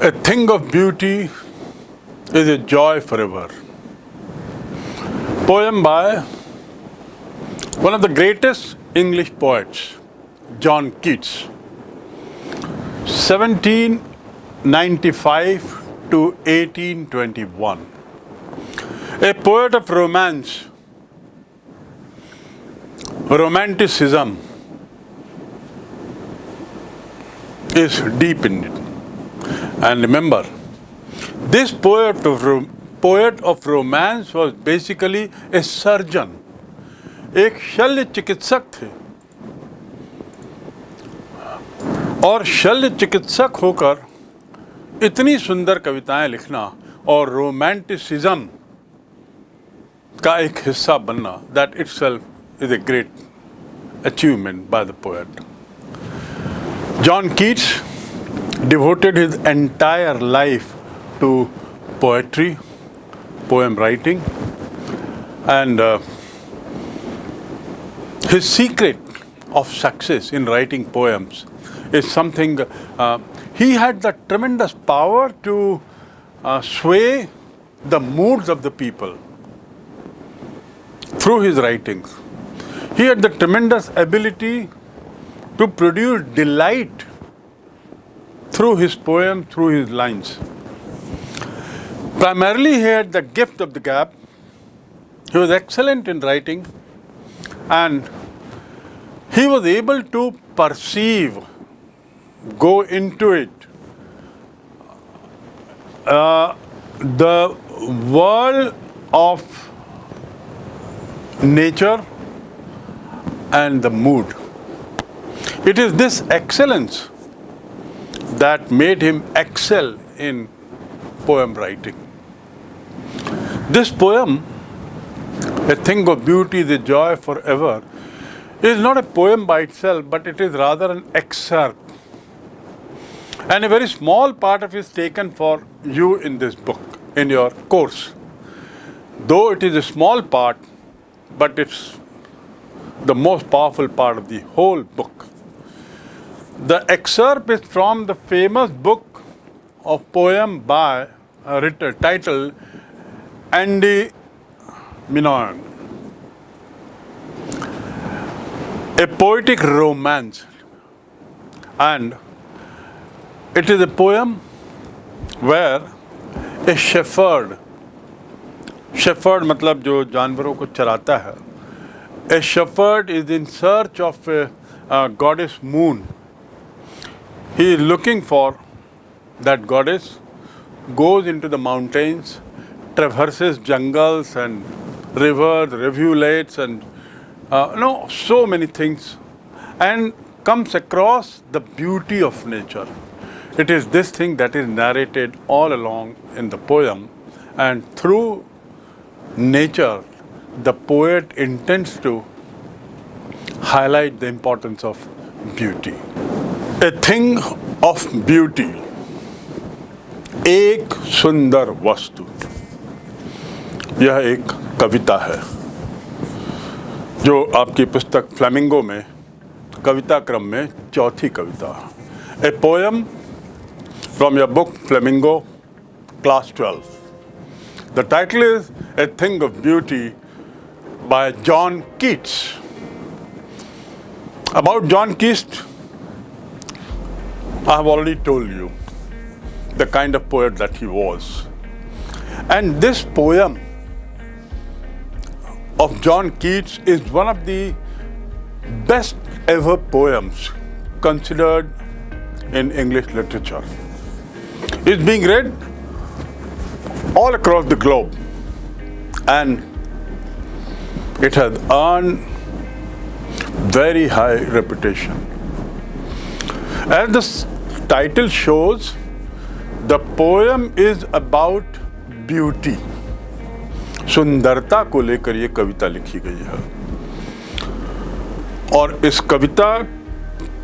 A thing of beauty is a joy forever. Poem by one of the greatest English poets, John Keats, 1795 to 1821. A poet of romance, romanticism is deep in it. And remember, this poet of romance was basically a surgeon, एक शल्य चिकित्सक थे, और शल्य चिकित्सक होकर इतनी सुंदर कविताएं लिखना और रोमांटिसिज्म का एक हिस्सा बनना, that itself is a great achievement by the poet. John Keats devoted his entire life to poetry, poem writing, and his secret of success in writing poems is something he had the tremendous power to sway the moods of the people through his writings. He had the tremendous ability to produce delight through his poem, through his lines. Primarily, he had the gift of the gab. He was excellent in writing, and he was able to perceive, go into it, the world of nature and the mood. It is this excellence that made him excel in poem writing. This poem, A Thing of Beauty, The Joy Forever, is not a poem by itself, but it is rather an excerpt. And a very small part of it is taken for you in this book, in your course. Though it is a small part, but it's the most powerful part of the whole book. The excerpt is from the famous book of poem by titled Andy Minoan, a poetic romance, and it is a poem where a shepherd मतलब जो जानवरों को चराता है, a shepherd is in search of a goddess moon. He is looking for that goddess, goes into the mountains, traverses jungles and rivers, rivulets, and so many things, and comes across the beauty of nature. It is this thing that is narrated all along in the poem, and through nature, the poet intends to highlight the importance of beauty. A thing of beauty, एक सुंदर वस्तु. यह एक कविता है जो आपकी पुस्तक flamingo में कविता क्रम में चौथी कविता. A poem from your book Flamingo, class 12. The title is A Thing of Beauty by John Keats. About John Keats, I have already told you the kind of poet that he was. And this poem of John Keats is one of the best ever poems considered in English literature. It's being read all across the globe, and it has earned very high reputation. As the title shows, the poem is about beauty. सुंदरता को लेकर ये कविता लिखी गई है, और इस कविता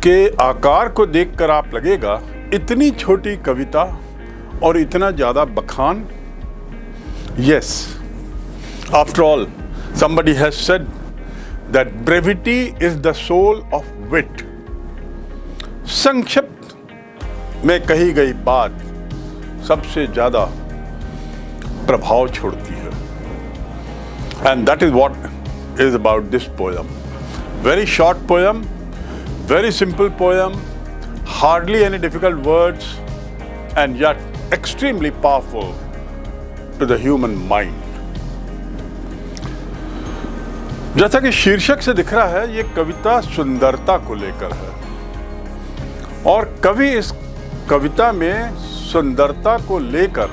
के आकार को देखकर आप लगेगा इतनी छोटी कविता और इतना ज़्यादा बखान. Yes, after all, somebody has said that brevity is the soul of wit. संक्षिप्त में कही गई बात सबसे ज़्यादा प्रभाव छोड़ती है। And that is what is about this poem. Very short poem, very simple poem, hardly any difficult words and yet extremely powerful to the human mind. जैसा कि शीर्षक से दिख रहा है, ये कविता सुंदरता को लेकर है और कवि इस कविता में सुंदरता को लेकर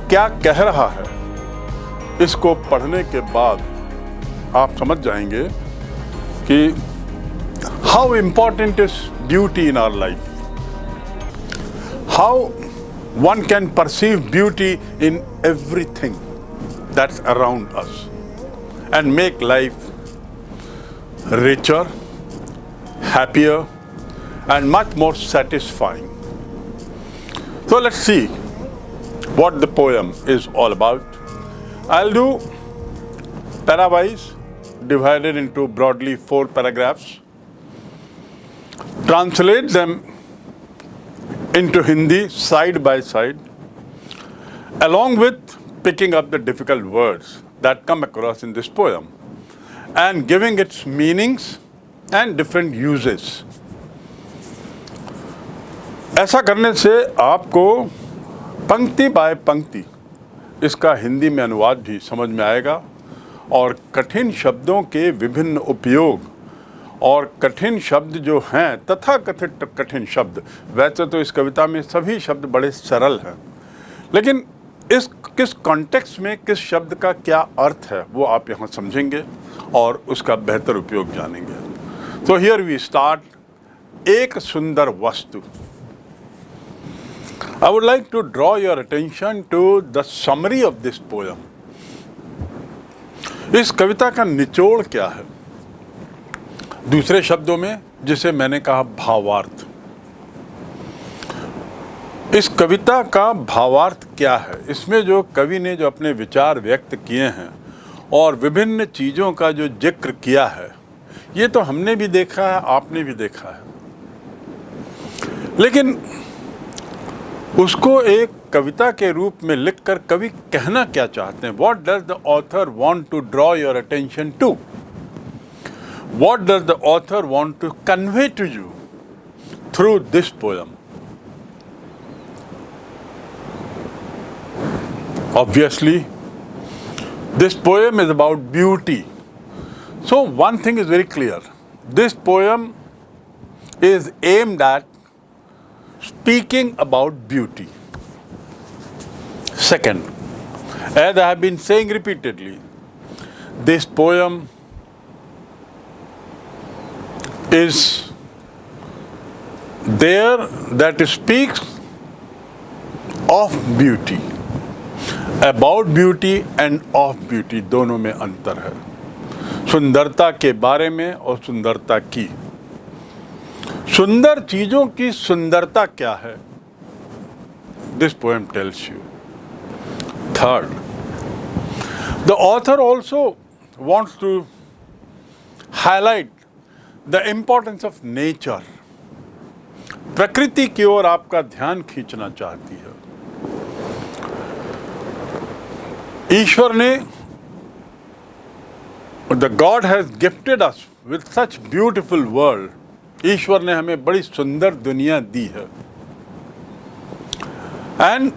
क्या कह रहा है, इसको पढ़ने के बाद आप समझ जाएंगे कि how important is beauty in our life, how one can perceive beauty in everything that's around us and make life richer, happier, and much more satisfying. So let's see what the poem is all about. I'll do para-wise, divided into broadly 4 paragraphs, translate them into Hindi side by side, along with picking up the difficult words that come across in this poem and giving its meanings and different uses. ऐसा करने से आपको पंक्ति bye पंक्ति इसका हिंदी में अनुवाद भी समझ में आएगा और कठिन शब्दों के विभिन्न उपयोग और कठिन शब्द जो हैं, तथाकथित कठिन शब्द, वैसे तो इस कविता में सभी शब्द बड़े सरल हैं, लेकिन इस किस कॉन्टेक्स्ट में किस शब्द का क्या अर्थ है वो आप यहाँ समझेंगे और उसका बेहतर उपयोग जानेंगे। तो हियर वी स्टार्ट, एक सुंदर वस्तु। I would like to draw your attention to the summary of this poem. इस कविता का निचोड़ क्या है, दूसरे शब्दों में जिसे मैंने कहा भावार्थ। इस कविता का भावार्थ क्या है, इसमें जो कवि ने जो अपने विचार व्यक्त किए हैं और विभिन्न चीज़ों का जो जिक्र किया है, ये तो हमने भी देखा है, आपने भी देखा है, लेकिन उसको एक कविता के रूप में लिखकर कवि कहना क्या चाहते हैं। What does the author want to draw your attention to? What does the author want to convey to you through this poem? Obviously, this poem is about beauty. So one thing is very clear. This poem is aimed at speaking about beauty. Second, as I have been saying repeatedly, this poem is there that speaks of beauty, about beauty and of beauty, दोनों में अंतर है। सुंदरता के बारे में और सुंदरता की। सुंदर चीज़ों की सुंदरता क्या है, this poem tells you. Third, the author also wants to highlight the importance of nature. प्रकृति की ओर आपका ध्यान खींचना चाहती है। ईश्वर ने, the God has gifted us with such beautiful world. ईश्वर ने हमें बड़ी सुंदर दुनिया दी है। And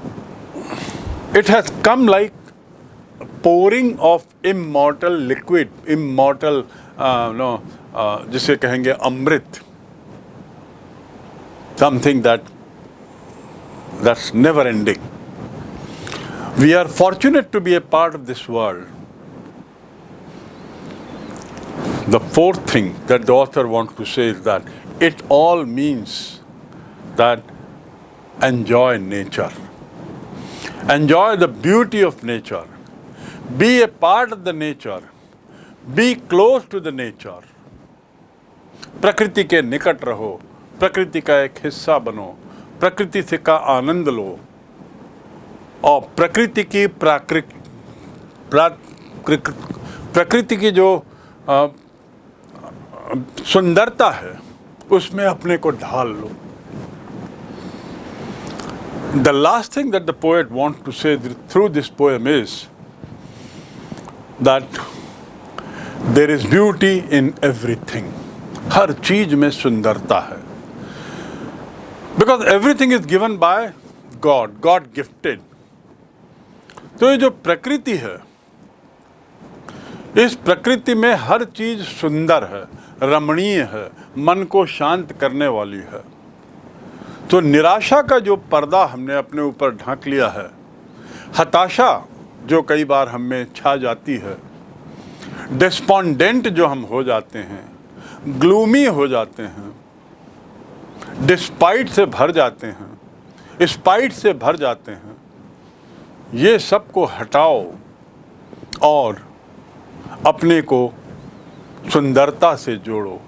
it has come like pouring of immortal liquid, immortal जिसे कहेंगे अमृत, something that's never ending. We are fortunate to be a part of this world. The fourth thing that the author wants to say is that it all means that enjoy nature. Enjoy the beauty of nature. Be a part of the nature. Be close to the nature. प्रकृति के निकट रहो, प्रकृति का एक हिस्सा बनो, प्रकृति से का आनंद लो और प्रकृति की प्रकृति की जो सुंदरता है उसमें अपने को ढाल लो। The last thing that the poet wants to say through this poem is that there is beauty in everything. हर चीज में सुंदरता है. Because everything is given by God, God gifted. तो ये जो प्रकृति है, इस प्रकृति में हर चीज सुंदर है, रमणीय है, मन को शांत करने वाली है. तो निराशा का जो पर्दा हमने अपने ऊपर ढांक लिया है, हताशा जो कई बार हम में छा जाती है, डिस्पॉन्डेंट जो हम हो जाते हैं, ग्लूमी हो जाते हैं, डिस्पाइट से भर जाते हैं, स्पाइट से भर जाते हैं, ये सब को हटाओ और अपने को सुंदरता से जोड़ो.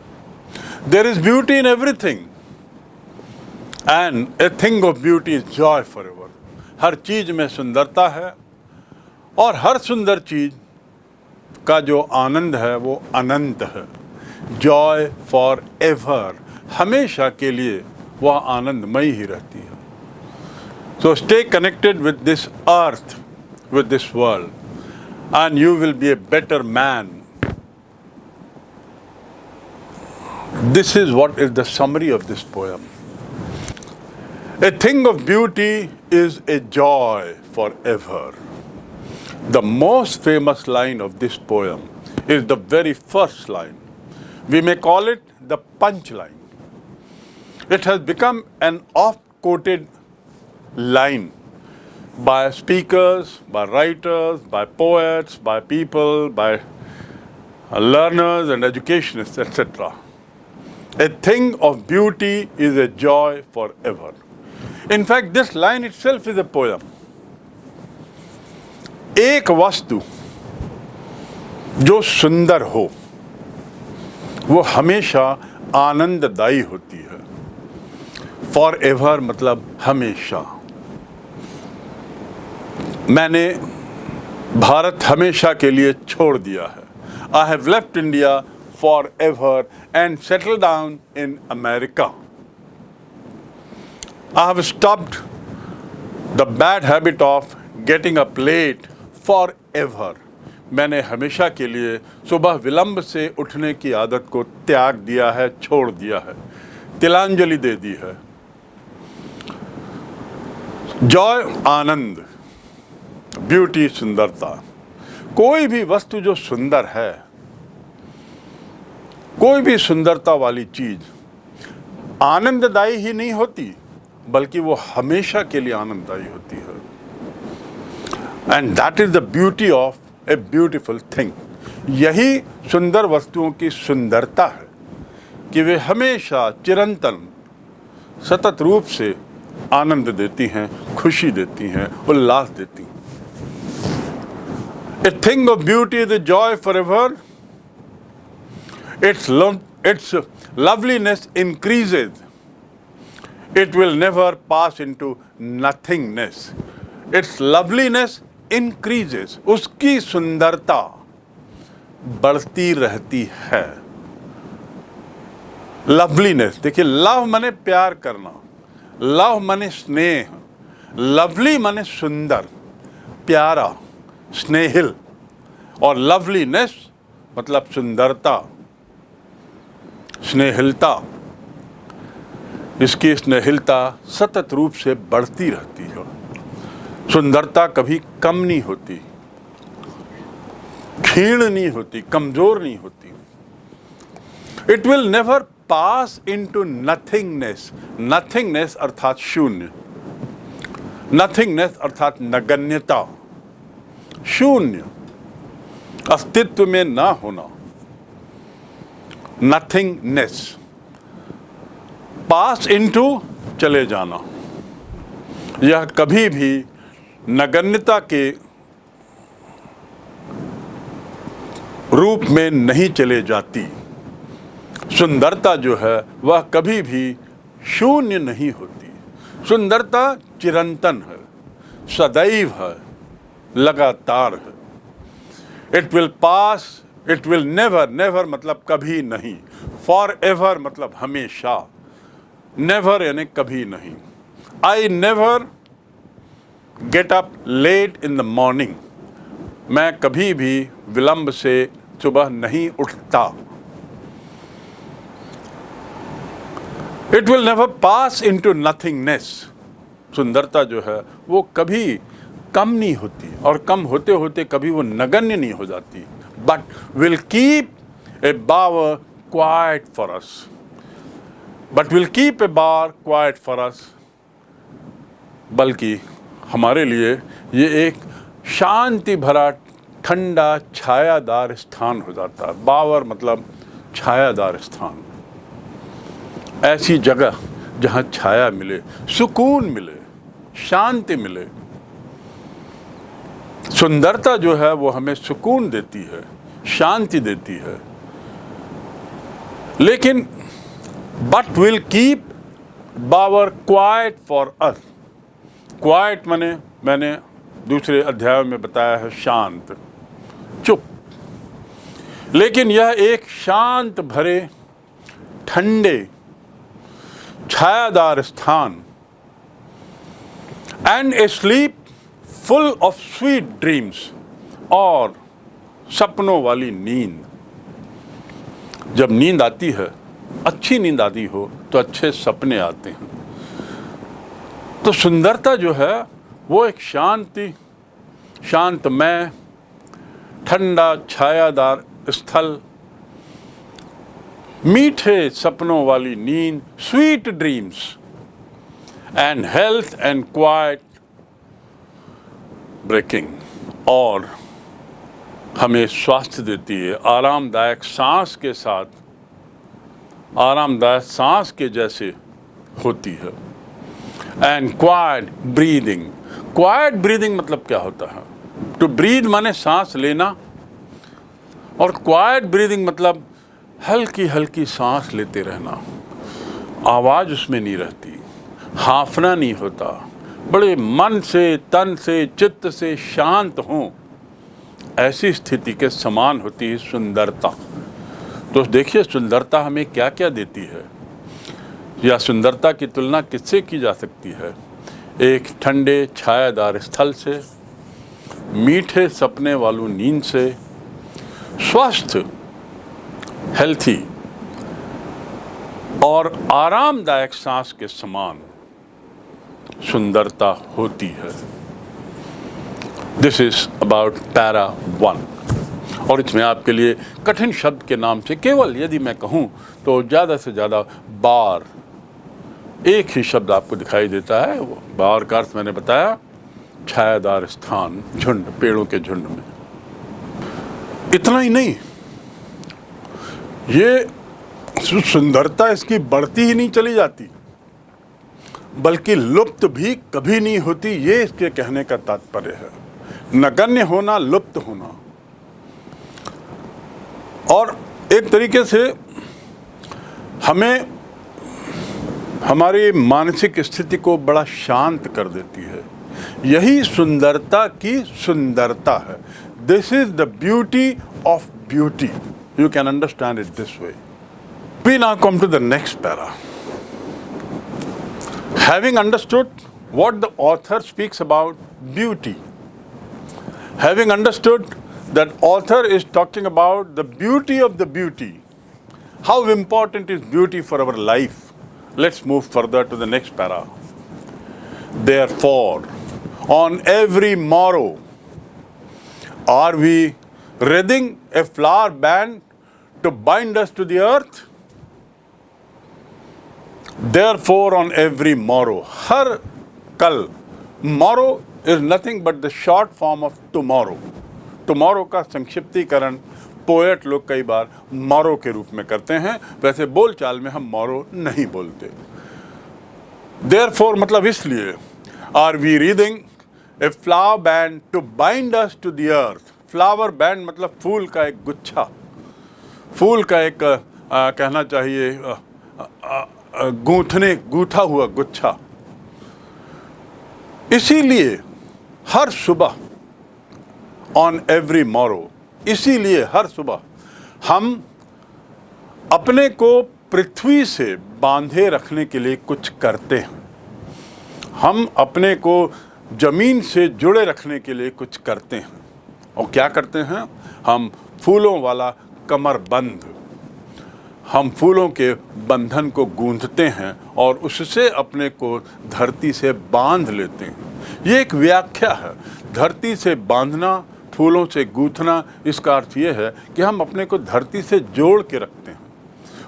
There is beauty in everything and a thing of beauty is joy forever. हर चीज में सुंदरता है और हर सुंदर चीज का जो आनंद है वो अनंत है. जॉय फॉर एवर, हमेशा के लिए वह आनंदमयी ही रहती है. So stay connected with this earth, with this world, and you will be a better man. This is what is the summary of this poem. A thing of beauty is a joy forever. The most famous line of this poem is the very first line. We may call it the punch line. It has become an oft-quoted line by speakers, by writers, by poets, by people, by learners and educationists, etc. A thing of beauty is a joy forever. In fact, this line itself is a poem. एक वस्तु जो सुंदर हो वो हमेशा आनंददायी होती है. फॉर एवर मतलब हमेशा. मैंने भारत हमेशा के लिए छोड़ दिया है. I have left India for ever and settle down in America. I have stopped the bad habit of getting up late for ever. मैंने हमेशा के लिए सुबह विलंब से उठने की आदत को त्याग दिया है, छोड़ दिया है, तिलांजलि दे दी है. जॉय आनंद, ब्यूटी सुंदरता. कोई भी वस्तु जो सुंदर है, कोई भी सुंदरता वाली चीज आनंददायी ही नहीं होती बल्कि वो हमेशा के लिए आनंददायी होती है. And that is the beauty of a beautiful thing. यही सुंदर वस्तुओं की सुंदरता है कि वे हमेशा चिरंतन सतत रूप से आनंद देती हैं, खुशी देती हैं, उल्लास देती हैं. A thing of beauty is a joy forever. Its loveliness increases. It will never pass into nothingness. Its loveliness increases. उसकी सुंदरता बढ़ती रहती है. Loveliness, देखिए, लव माने प्यार करना, लव माने स्नेह, लवली माने सुंदर, प्यारा, स्नेहिल, और लवलीनेस मतलब सुंदरता, स्नेहिलता. इसकी स्नेहिलता सतत रूप से बढ़ती रहती है. सुंदरता कभी कम नहीं होती, क्षीण नहीं होती, कमजोर नहीं होती. It will never pass into nothingness. Nothingness अर्थात शून्य, नथिंगनेस अर्थात नगण्यता, शून्य, अस्तित्व में ना होना, नथिंगनेस. पास इनटू चले जाना. यह कभी भी नगण्यता के रूप में नहीं चले जाती. सुंदरता जो है वह कभी भी शून्य नहीं होती. सुंदरता चिरंतन है, सदैव है, लगातार है. It will pass, it will never, never मतलब कभी नहीं, फॉर एवर मतलब हमेशा, नेवर यानी कभी नहीं. I never get up late in the morning, मैं कभी भी विलंब से सुबह नहीं उठता। It will never pass into nothingness, सुंदरता जो है वो कभी कम नहीं होती, और कम होते होते कभी वो नगण्य नहीं हो जाती, but will keep a bower quiet for us, but will keep a bar quiet for us, बल्कि हमारे लिए ये एक शांति भरा ठंडा छायादार स्थान हो जाता है। बावर मतलब छायादार स्थान, ऐसी जगह जहाँ छाया मिले, सुकून मिले, शांति मिले। सुंदरता जो है वो हमें सुकून देती है, शांति देती है, लेकिन but will keep bower quiet for us. Quiet माने मैंने दूसरे अध्याय में बताया है शांत, चुप, लेकिन यह एक शांत भरे ठंडे छायादार स्थान, and A sleep full of sweet dreams, और सपनों वाली नींद। जब नींद आती है, अच्छी नींद आती हो तो अच्छे सपने आते हैं। तो सुंदरता जो है वो एक शांतमय ठंडा छायादार स्थल, मीठे सपनों वाली नींद, sweet dreams, and health and quiet breaking, और हमें स्वास्थ्य देती है, आरामदायक सांस के साथ, आरामदायक सांस के जैसे होती है। And quite breathing, quite breathing मतलब क्या होता है? टू ब्रीद माने सांस लेना, और क्वाइट ब्रीदिंग मतलब हल्की हल्की सांस लेते रहना, आवाज़ उसमें नहीं रहती, हांफना नहीं होता, बड़े मन से, तन से, चित्त से शांत हों, ऐसी स्थिति के समान होती है सुंदरता। तो देखिए सुंदरता हमें क्या क्या देती है, या सुंदरता की तुलना किससे की जा सकती है? एक ठंडे छायादार स्थल से, मीठे सपने वालों नींद से, स्वस्थ हेल्थी और आरामदायक सांस के समान सुंदरता होती है। This is about para 1। और इसमें आपके लिए कठिन शब्द के नाम से केवल यदि मैं कहूँ तो ज़्यादा से ज़्यादा बार, एक ही शब्द आपको दिखाई देता है। वो बार का अर्थ मैंने बताया, छायादार स्थान, झुंड, पेड़ों के झुंड में। इतना ही नहीं, ये सुंदरता इसकी बढ़ती ही नहीं चली जाती, बल्कि लुप्त भी कभी नहीं होती। ये इसके कहने का तात्पर्य है, नगण्य होना, लुप्त होना। और एक तरीके से हमें हमारी मानसिक स्थिति को बड़ा शांत कर देती है। यही सुंदरता की सुंदरता है। This is the beauty of beauty. You can understand it this way. We now come to the next para. Having understood what the author speaks about beauty, having understood that author is talking about the beauty of the beauty, how important is beauty for our life, let's move further to the next para. Therefore, on every morrow, are we wreathing a flower band to bind us to the earth? Therefore, on every morrow, हर कल, morrow is nothing but the short form of tomorrow. Tomorrow का संक्षिप्तीकरण poet लोग कई बार morrow के रूप में करते हैं, वैसे बोलचाल में हम morrow नहीं बोलते। Therefore मतलब इसलिए, are we wreathing a flower band to bind us to the earth? Flower band मतलब फूल का एक गुच्छा, फूल का एक कहना चाहिए गूथा हुआ गुच्छा। इसीलिए हर सुबह, ऑन एवरी मॉरो, इसीलिए हर सुबह हम अपने को पृथ्वी से बांधे रखने के लिए कुछ करते हैं। हम अपने को जमीन से जुड़े रखने के लिए कुछ करते हैं। और क्या करते हैं? हम फूलों वाला कमरबंद, हम फूलों के बंधन को गूंथते हैं और उससे अपने को धरती से बांध लेते हैं। ये एक व्याख्या है। धरती से बांधना, फूलों से गूंथना, इसका अर्थ ये है कि हम अपने को धरती से जोड़ के रखते हैं,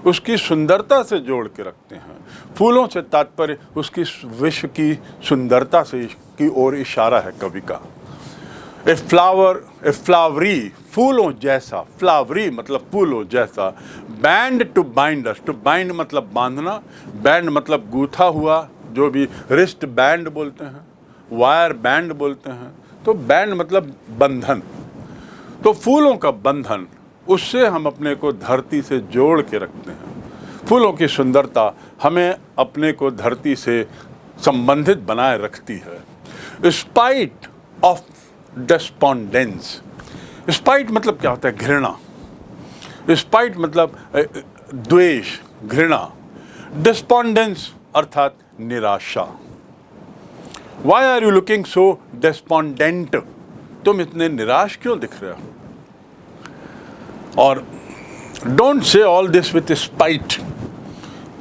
उसकी सुंदरता से जोड़ के रखते हैं। फूलों से तात्पर्य उसकी विश्व की सुंदरता से की ओर इशारा है कवि का। ए फ्लावर, ए फ्लावरी, फूलों जैसा, फ्लावरी मतलब फूलों जैसा, band to bind us, to bind मतलब बांधना, बैंड मतलब गूथा हुआ, जो भी रिस्ट बैंड बोलते हैं, वायर बैंड बोलते हैं, तो बैंड मतलब बंधन। तो फूलों का बंधन, उससे हम अपने को धरती से जोड़ के रखते हैं। फूलों की सुंदरता हमें अपने को धरती से संबंधित बनाए रखती है। स्पाइट ऑफ डिस्पोंडेंस, स्पाइट मतलब क्या होता है? घृणा। स्पाइट मतलब द्वेष, घृणा। डिस्पोंडेंस अर्थात निराशा। Why are you looking so despondent? तुम इतने निराश क्यों दिख रहे हो? और don't say all this with spite,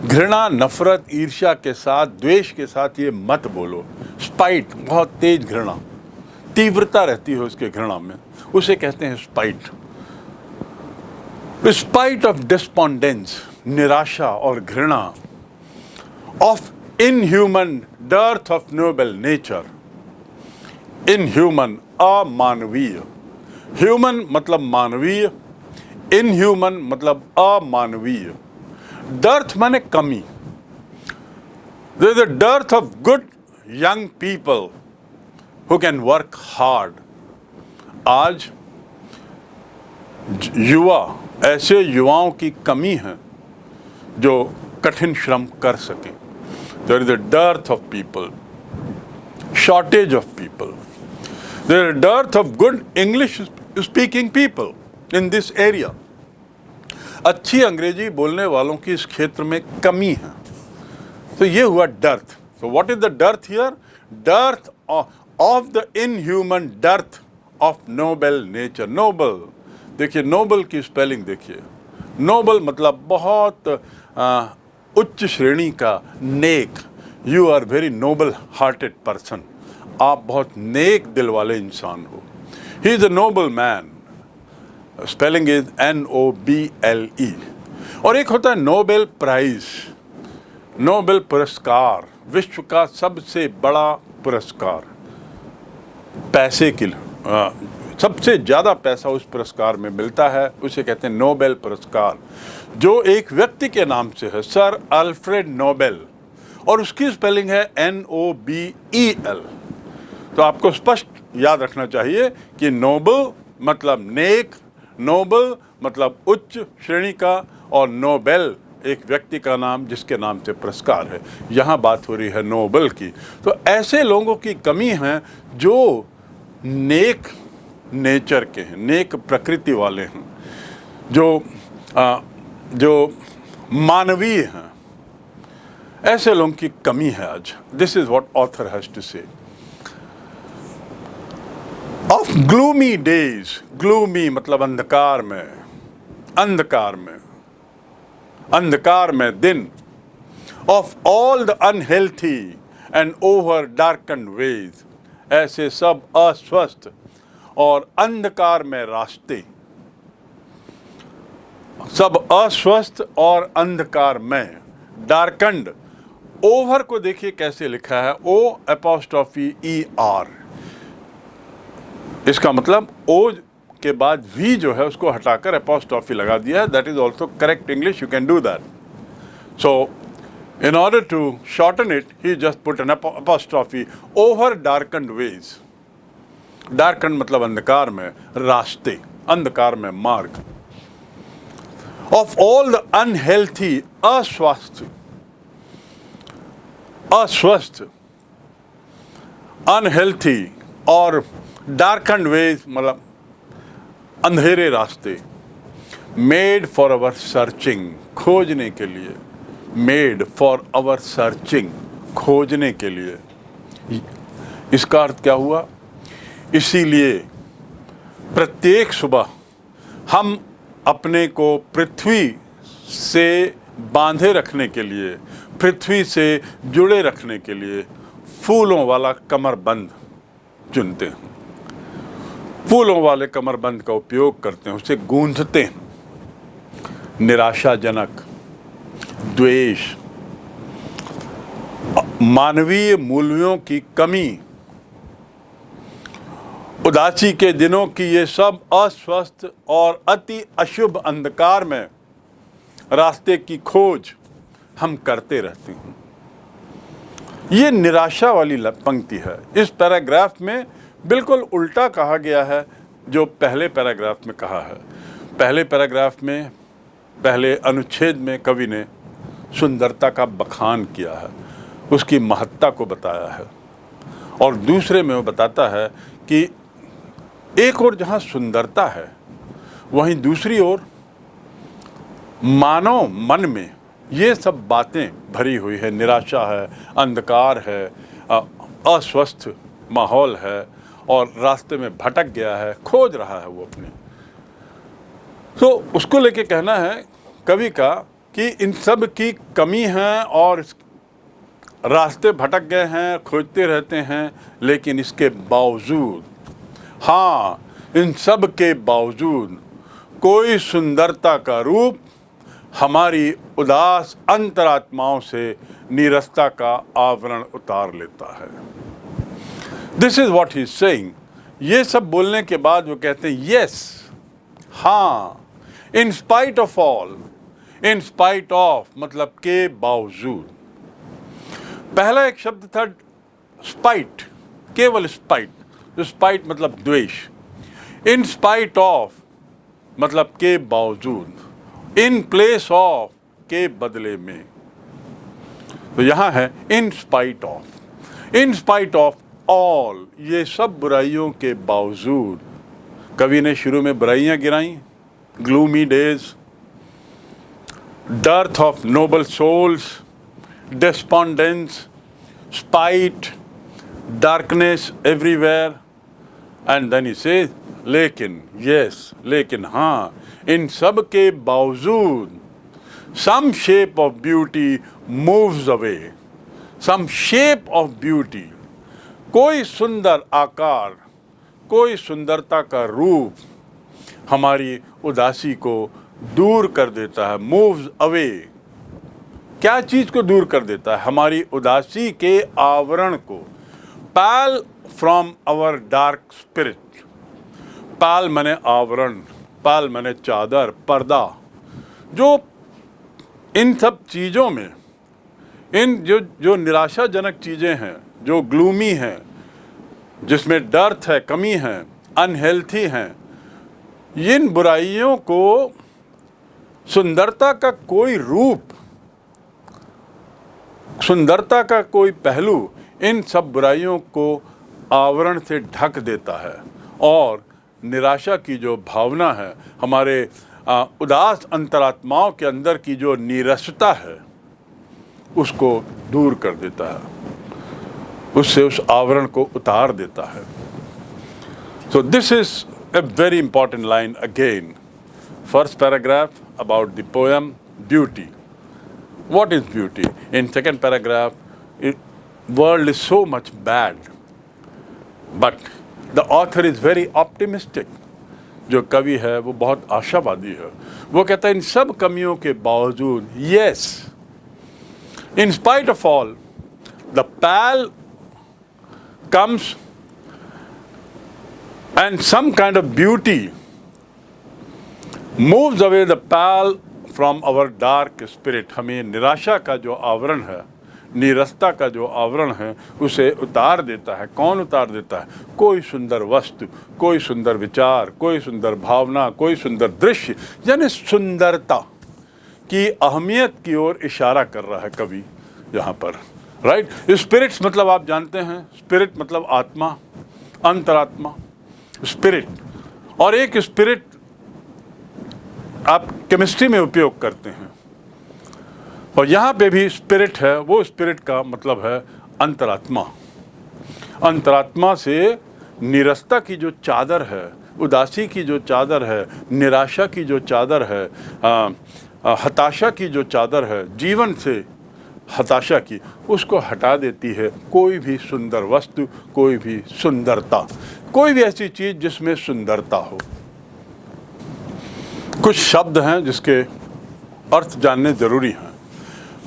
घृणा, नफरत, ईर्ष्या के साथ, द्वेष के साथ ये मत बोलो। स्पाइट बहुत तेज घृणा, तीव्रता रहती है उसके घृणा में, उसे कहते हैं स्पाइट। स्पाइट ऑफ डिस्पोंडेंस, निराशा और घृणा, of inhuman dearth of noble nature, inhuman अमानवीय, ह्यूमन मतलब मानवीय, इनह्यूमन मतलब अमानवीय। डर्थ माने कमी। There is a dearth of good young people who can work hard। आज युवा, ऐसे युवाओं की कमी है जो कठिन श्रम कर सकें। There is a dearth of people, shortage of people. There is a dearth of good English speaking people in this area। अच्छी अंग्रेजी बोलने वालों की इस क्षेत्र में कमी है। तो ये हुआ dearth. So what is the dearth here? Dearth of the inhuman dearth of noble nature। noble, देखिए noble की स्पेलिंग देखिए। noble मतलब बहुत उच्च श्रेणी का, नेक। You are very noble hearted person, आप बहुत नेक दिल वाले इंसान हो। He is a noble man, spelling is NOBLE। और एक होता है नोबेल प्राइज, नोबेल पुरस्कार, विश्व का सबसे बड़ा पुरस्कार, पैसे की सबसे ज़्यादा पैसा उस पुरस्कार में मिलता है, उसे कहते हैं नोबेल पुरस्कार, जो एक व्यक्ति के नाम से है, सर अल्फ्रेड नोबेल, और उसकी स्पेलिंग है NOBEL। तो आपको स्पष्ट याद रखना चाहिए कि नोबल मतलब नेक, नोबल मतलब उच्च श्रेणी का, और नोबेल एक व्यक्ति का नाम जिसके नाम से पुरस्कार है। यहाँ बात हो रही है नोबल की। तो ऐसे लोगों की कमी है जो नेक नेचर के हैं, नेक प्रकृति वाले हैं, जो मानवीय हैं। ऐसे लोगों की कमी है आज। This is what author has to say. Of gloomy days, gloomy मतलब अंधकार में, अंधकार में, अंधकार में दिन। Of all the unhealthy and over darkened ways, ऐसे सब अस्वस्थ और अंधकार में रास्ते, सब अस्वस्थ और अंधकार में। डार्कंड, ओवर को देखिए कैसे लिखा है, O'(ER। इसका मतलब ओ के बाद वी जो है उसको हटाकर एपोस्ट्रॉफी लगा दिया है। That is also correct English, you can do that. So in order to shorten it, he just put an apostrophe over darkened ways। darkened मतलब अंधकार में रास्ते, अंधकार में मार्ग। of all the unhealthy, अस्वस्थ, अस्वस्थ, unhealthy और darkened ways मतलब अंधेरे रास्ते। made for our searching, खोजने के लिए, मेड फॉर आवर सर्चिंग, खोजने के लिए। इसका अर्थ क्या हुआ? इसीलिए प्रत्येक सुबह हम अपने को पृथ्वी से बांधे रखने के लिए, पृथ्वी से जुड़े रखने के लिए फूलों वाला कमरबंद चुनते हैं, फूलों वाले कमरबंद का उपयोग करते हैं, उसे गूंथते हैं। निराशाजनक, द्वेष, मानवीय मूल्यों की कमी, उदासी के दिनों की ये सब अस्वस्थ और अति अशुभ अंधकार में रास्ते की खोज हम करते रहते हैं। ये निराशा वाली पंक्ति है। इस पैराग्राफ में बिल्कुल उल्टा कहा गया है जो पहले पैराग्राफ में कहा है। पहले पैराग्राफ में, पहले अनुच्छेद में कवि ने सुंदरता का बखान किया है, उसकी महत्ता को बताया है, और दूसरे में वो बताता है कि एक ओर जहाँ सुंदरता है वहीं दूसरी ओर मानव मन में ये सब बातें भरी हुई है। निराशा है, अंधकार है, अस्वस्थ माहौल है और रास्ते में भटक गया है, खोज रहा है वो अपने। तो उसको लेके कहना है कवि का कि इन सब की कमी है और रास्ते भटक गए हैं, खोजते रहते हैं, लेकिन इसके बावजूद, हाँ, इन सब के बावजूद कोई सुंदरता का रूप हमारी उदास अंतरात्माओं से नीरसता का आवरण उतार लेता है। This is what he is saying. ये सब बोलने के बाद वो कहते हैं यस, हाँ, इन spite of all, in spite of मतलब के बावजूद। पहला एक शब्द था स्पाइट, केवल स्पाइट, स्पाइट मतलब द्वेष। इन स्पाइट ऑफ मतलब के बावजूद, इन प्लेस ऑफ के बदले में। तो यहां है इन spite of, in spite of all, ये सब बुराइयों के बावजूद। कवि ने शुरू में बुराइयां गिराई, gloomy days, dearth of noble souls, despondence, spite, darkness everywhere, and then he says, लेकिन, yes, लेकिन हाँ, इन सब के बावजूद some shape of beauty moves away, some shape of beauty, कोई सुंदर आकार, कोई सुंदरता का रूप हमारी उदासी को दूर कर देता है। मूव्स अवे, क्या चीज को दूर कर देता है? हमारी उदासी के आवरण को। पैल फ्रॉम आवर डार्क स्पिरिट, पैल माने आवरण, पैल माने चादर, पर्दा। जो इन सब चीजों में, इन जो निराशाजनक चीजें हैं, जो ग्लूमी हैं, जिसमें डर्थ है, कमी है, अनहेल्थी हैं, इन बुराइयों को सुंदरता का कोई रूप, सुंदरता का कोई पहलू इन सब बुराइयों को आवरण से ढक देता है, और निराशा की जो भावना है, हमारे उदास अंतरात्माओं के अंदर की जो नीरसता है, उसको दूर कर देता है, उससे उस आवरण को उतार देता है। So this is a very important line again. First paragraph about the poem beauty. What is beauty? In second paragraph, world is so much bad, but the author is very optimistic. जो कवि है वो बहुत आशावादी है। वो कहता है इन सब कमियों के बावजूद, yes, in spite of all, the pall comes and some kind of beauty moves away the pall from our dark spirit. हमें निराशा का जो आवरण है, नीरसता का जो आवरण है, उसे उतार देता है। कौन उतार देता है? कोई सुंदर वस्तु, कोई सुंदर विचार, कोई सुंदर भावना, कोई सुंदर दृश्य। यानी सुंदरता की अहमियत की ओर इशारा कर रहा है कवि यहाँ पर, राइट। स्पिरिट्स मतलब आप जानते हैं, स्पिरिट मतलब आत्मा, अंतरात्मा, स्पिरिट। और एक स्पिरिट आप केमिस्ट्री में उपयोग करते हैं, और यहाँ पे भी स्पिरिट है। वो स्पिरिट का मतलब है अंतरात्मा। अंतरात्मा से निरस्ता की जो चादर है, उदासी की जो चादर है, निराशा की जो चादर है, हताशा की जो चादर है, जीवन से हताशा की, उसको हटा देती है कोई भी सुंदर वस्तु, कोई भी सुंदरता, कोई भी ऐसी चीज जिसमें सुंदरता हो। कुछ शब्द हैं जिसके अर्थ जानने जरूरी हैं।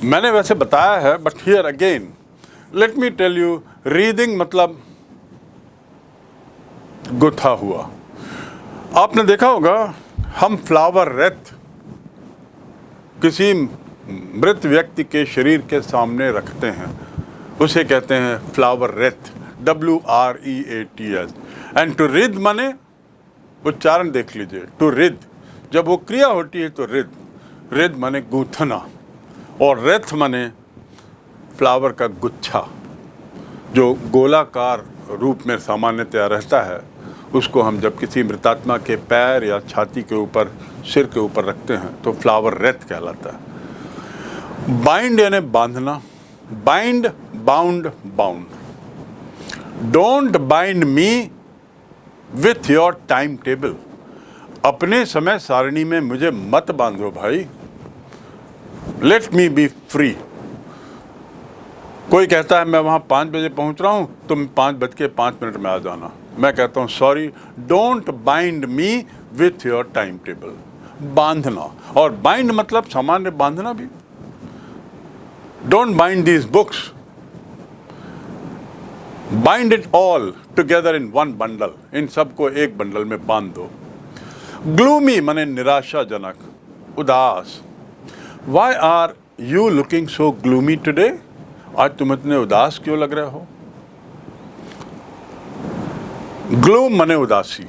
मैंने वैसे बताया है, but here again let me tell you, wreathing मतलब गुथा हुआ। आपने देखा होगा, हम फ्लावर रेत किसी मृत व्यक्ति के शरीर के सामने रखते हैं, उसे कहते हैं फ्लावर रेत, WREATS। एंड टू रिद माने, उच्चारण देख लीजिए, टू रिद, जब वो क्रिया होती है तो रिद, रिद माने गूंथना, और रेत माने फ्लावर का गुच्छा जो गोलाकार रूप में सामान्यतया रहता है, उसको हम जब किसी मृतात्मा के पैर या छाती के ऊपर, सिर के ऊपर रखते हैं तो फ्लावर रेत कहलाता है। बाइंड यानी बांधना, bind, bound, bound. Don't bind me with your time table, अपने समय सारणी में मुझे मत बांधो भाई। Let me B free. कोई कहता है मैं वहाँ 5 बजे पहुँच रहा हूँ, तुम 5:05 में आ जाना। मैं कहता हूँ sorry, don't bind me with your time table. बांधना, और बाइंड मतलब सामान्य बांधना भी। Don't bind these books, bind it all together in one bundle, इन सबको एक बंडल में बांध दो। ग्लूमी माने निराशाजनक, उदास। Why are you looking so gloomy today, आज तुम इतने उदास क्यों लग रहे हो। ग्लूम माने उदासी,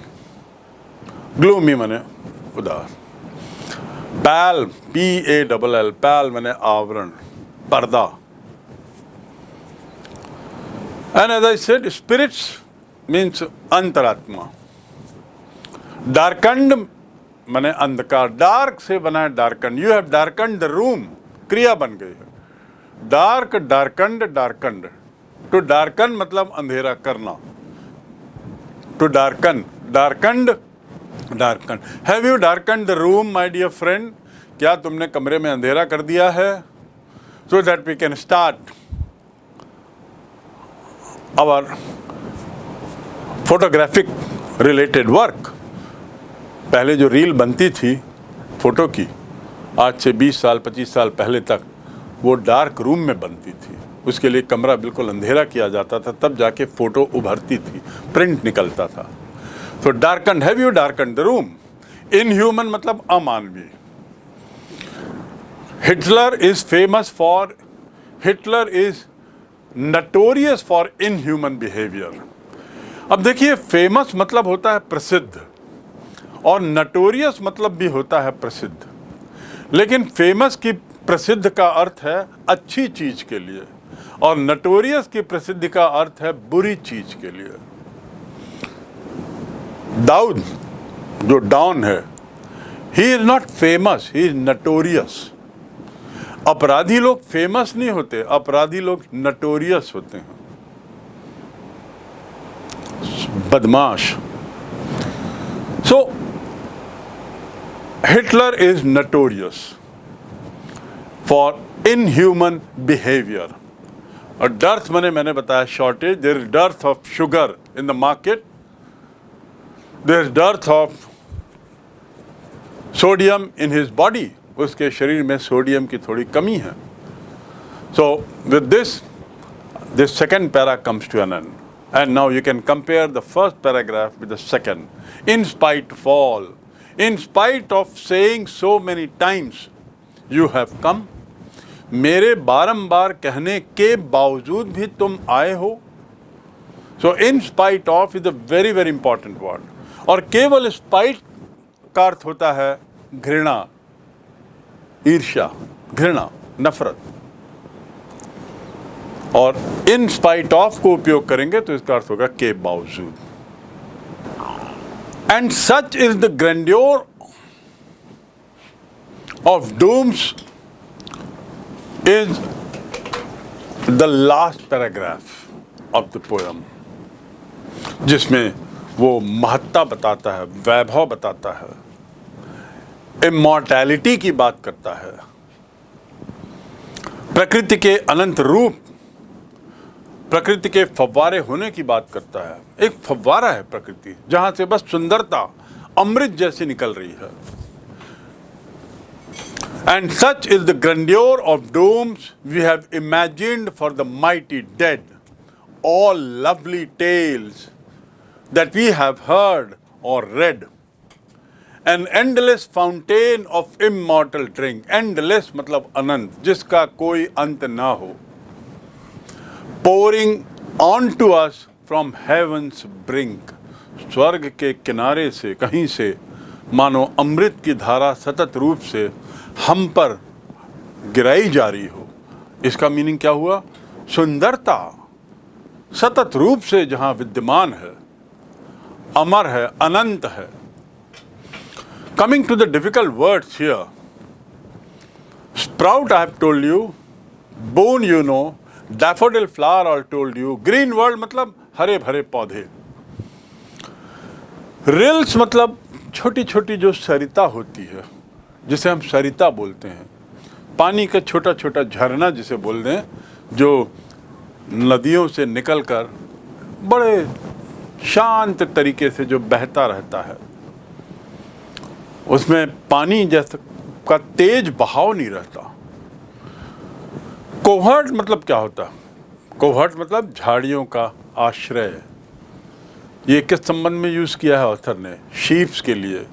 ग्लूमी माने उदास। पैल, PALL, पैल माने आवरण, पर्दा। And as I said, spirits means अंतरात्मा। डार्कंड माने अंधकार, डार्क से बना है darkened. You have darkened the room, क्रिया बन गई है। Dark, darkened, darkened. To darken मतलब अंधेरा करना, to darken, darkened, darken. Have you darkened the room my dear friend, क्या तुमने कमरे में अंधेरा कर दिया है। So that we can start our photographic related work. पहले जो रील बनती थी फोटो की, आज से 20 साल 25 साल पहले तक, वो डार्क रूम में बनती थी। उसके लिए कमरा बिल्कुल अंधेरा किया जाता था, तब जाके फोटो उभरती थी, प्रिंट निकलता था। तो darken, have you darken the room. Inhuman मतलब अमानवीय। Hitler is famous for, Hitler is notorious for inhuman behaviour. अब देखिए, फेमस मतलब होता है प्रसिद्ध, और नटोरियस मतलब भी होता है प्रसिद्ध। लेकिन फेमस की प्रसिद्ध का अर्थ है अच्छी चीज के लिए, और नटोरियस की प्रसिद्धि का अर्थ है बुरी चीज के लिए। दाऊद जो डॉन है, he is not famous, he is notorious. अपराधी लोग फेमस नहीं होते, अपराधी लोग नटोरियस होते हैं, बदमाश। So Hitler is notorious for inhuman behaviour. और डर्थ मैंने बताया shortage, there is dearth of sugar in the market, there is dearth of sodium in his body, उसके शरीर में सोडियम की थोड़ी कमी है। So with this second para comes to an end, and now you can compare the first paragraph with the second. In spite of all, in spite of saying so many times you have come, मेरे बारंबार कहने के बावजूद भी तुम आए हो। So in spite of is a very very important word, और केवल spite का अर्थ होता है घृणा, ईर्ष्या, घृणा, नफरत, और in spite of को उपयोग करेंगे तो इसका अर्थ होगा के बावजूद। And such is the grandeur of dooms is the last paragraph of the poem. जिसमें वो महत्ता बताता है, वैभव बताता है, इमॉर्टैलिटी की बात करता है, प्रकृति के अनंत रूप, प्रकृति के फव्वारे होने की बात करता है। एक फव्वारा है प्रकृति, जहां से बस सुंदरता अमृत जैसी निकल रही है। And such is the grandeur of dooms we have imagined for the mighty dead, all lovely tales that we have heard or read, an endless fountain of immortal drink. Endless मतलब अनंत, जिसका कोई अंत ना हो, pouring onto us from heaven's brink, स्वर्ग के किनारे से, कहीं से मानो अमृत की धारा सतत रूप से हम पर गिराई जा रही हो। इसका मीनिंग क्या हुआ? सुंदरता सतत रूप से जहां विद्यमान है, अमर है, अनंत है। Coming to the difficult words here, sprout I have told you, bone you know, daffodil flower I told you, green world मतलब हरे भरे पौधे, rills मतलब छोटी छोटी जो सरिता होती है, जिसे हम सरिता बोलते हैं, पानी का छोटा छोटा झरना जिसे बोल दें, जो नदियों से निकलकर बड़े शांत तरीके से जो बहता रहता है, उसमें पानी जैसा का तेज बहाव नहीं रहता। कोहर्ट मतलब क्या होता है? कोहर्ट मतलब झाड़ियों का आश्रय। ये किस संबंध में यूज़ किया है ऑथर ने? शीप्स के लिए,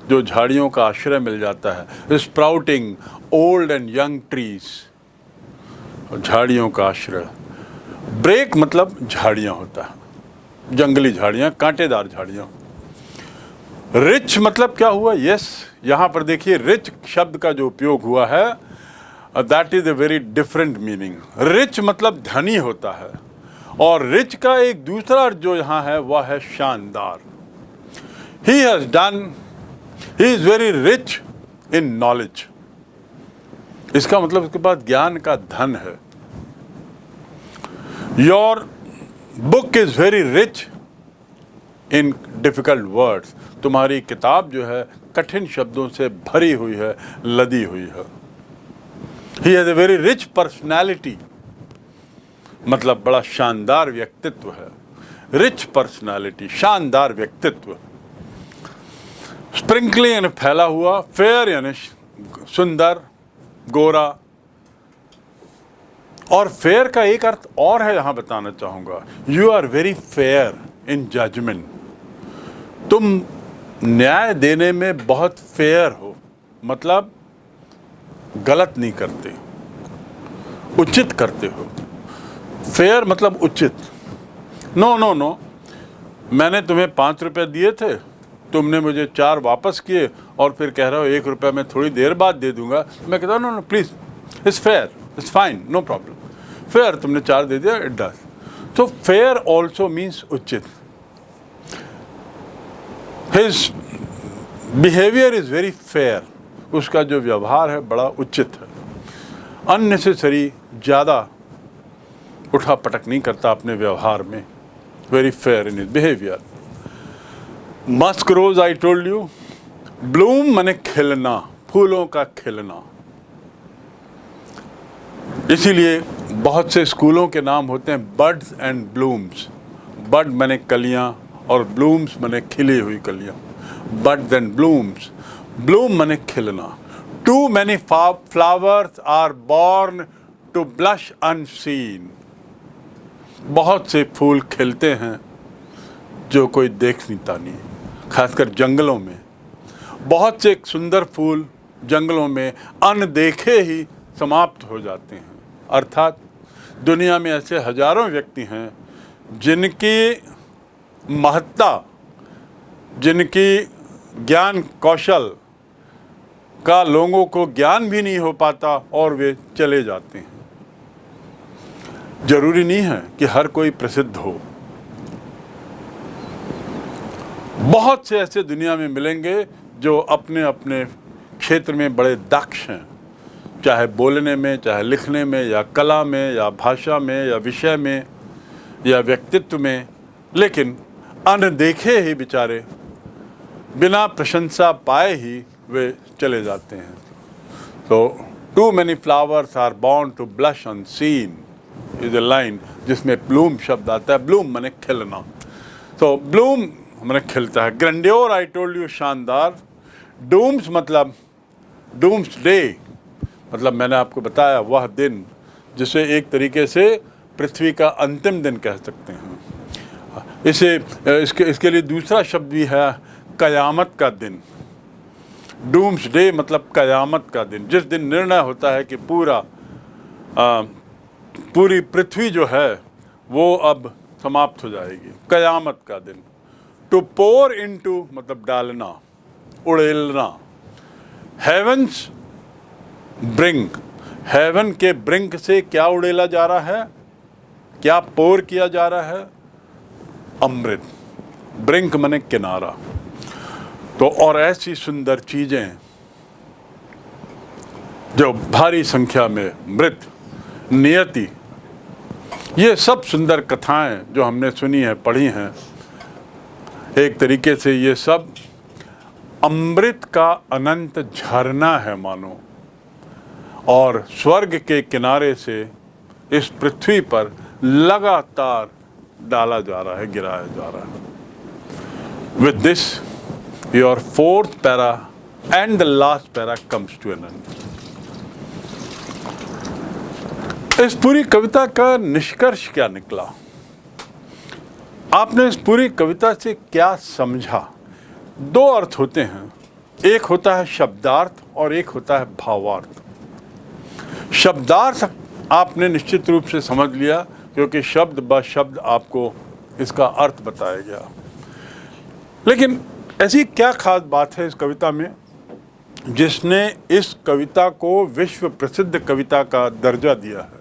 जो झाड़ियों का आश्रय मिल जाता है। Sprouting old and young trees, झाड़ियों का आश्रय। ब्रेक मतलब झाड़ियाँ होता है, जंगली झाड़ियाँ, कांटेदार झाड़ियाँ। रिच मतलब क्या हुआ? यस, यहाँ पर देखिए रिच शब्द का जो उपयोग हुआ है, that is a very different meaning. Rich मतलब धनी होता है, और रिच का एक दूसरा अर्थ जो यहाँ है वह है शानदार। He has done, he is very rich in knowledge. इसका मतलब उसके पास ज्ञान का धन है। Your book is very rich in difficult words. तुम्हारी किताब जो है कठिन शब्दों से भरी हुई है, लदी हुई है। He has a very rich personality, मतलब बड़ा शानदार व्यक्तित्व है। रिच पर्सनालिटी, शानदार व्यक्तित्व। स्प्रिंकलिंग यानी फैला हुआ, फेयर यानी सुंदर, गोरा। और फेयर का एक अर्थ और है, यहां बताना चाहूंगा। You are very fair in judgement. तुम न्याय देने में बहुत फेयर हो, मतलब गलत नहीं करते, उचित करते हो। फेयर मतलब उचित। नो नो नो, मैंने तुम्हें 5 रुपये दिए थे, तुमने मुझे 4 वापस किए, और फिर कह रहे हो 1 रुपया मैं थोड़ी देर बाद दे दूंगा। मैं कहता हूँ no no please, it's fair, it's fine, no problem. Fair, तुमने 4 दे दिया, इट डज। तो फेयर ऑल्सो मीन्स उचित। His behaviour is very fair. उसका जो व्यवहार है बड़ा उचित है। अननेसेसरी ज़्यादा उठा पटक नहीं करता अपने व्यवहार में। Very fair in his behaviour. Musk rose I told you, bloom माने खिलना, फूलों का खिलना। इसीलिए बहुत से स्कूलों के नाम होते हैं बर्ड्स एंड ब्लूम्स। बर्ड माने कलियां और ब्लूम्स माने खिली हुई कलियां। बर्ड्स एंड ब्लूम्स, ब्लूम माने खिलना। Too many flowers are born to blush unseen. बहुत से फूल खिलते हैं जो कोई देख नहीं, खासकर जंगलों में। बहुत से सुंदर फूल जंगलों में अनदेखे ही समाप्त हो जाते हैं। अर्थात दुनिया में ऐसे हजारों व्यक्ति हैं जिनकी महत्ता, जिनकी ज्ञान कौशल का लोगों को ज्ञान भी नहीं हो पाता और वे चले जाते हैं। जरूरी नहीं है कि हर कोई प्रसिद्ध हो। बहुत से ऐसे दुनिया में मिलेंगे जो अपने अपने क्षेत्र में बड़े दक्ष हैं, चाहे बोलने में, चाहे लिखने में, या कला में, या भाषा में, या विषय में, या व्यक्तित्व में, लेकिन अनदेखे ही बेचारे, बिना प्रशंसा पाए ही वे चले जाते हैं। तो too many flowers are born to blush unseen is a line जिसमें ब्लूम शब्द आता है। ब्लूम माने खिलना, तो ब्लूम माने खिलता है। ग्रैंडियोर आई टोल्ड यू, शानदार। डूम्स मतलब डूम्स डे, मतलब मैंने आपको बताया वह दिन जिसे एक तरीके से पृथ्वी का अंतिम दिन कह सकते हैं। इसके लिए दूसरा शब्द भी है, कयामत का दिन। डूम्स डे मतलब कयामत का दिन, जिस दिन निर्णय होता है कि पूरी पृथ्वी जो है वो अब समाप्त हो जाएगी, कयामत का दिन। टू पोर इनटू मतलब डालना, उड़ेलना। हेवंस ब्रिंक, हेवन के ब्रिंक से क्या उड़ेला जा रहा है, क्या पोर किया जा रहा है? अमृत। ब्रिंक माने किनारा। तो और ऐसी सुंदर चीजें जो भारी संख्या में, मृत, नियति, ये सब सुंदर कथाएं जो हमने सुनी हैं, पढ़ी हैं, एक तरीके से ये सब अमृत का अनंत झरना है मानो, और स्वर्ग के किनारे से इस पृथ्वी पर लगातार डाला जा रहा है, गिराया जा रहा है। With this your fourth para and the last para comes to an end. इस पूरी कविता का निष्कर्ष क्या निकला? आपने इस पूरी कविता से क्या समझा? दो अर्थ होते हैं, एक होता है शब्दार्थ और एक होता है भावार्थ। शब्दार्थ आपने निश्चित रूप से समझ लिया, क्योंकि शब्द ब शब्द आपको इसका अर्थ बताया गया। लेकिन ऐसी क्या खास बात है इस कविता में जिसने इस कविता को विश्व प्रसिद्ध कविता का दर्जा दिया है?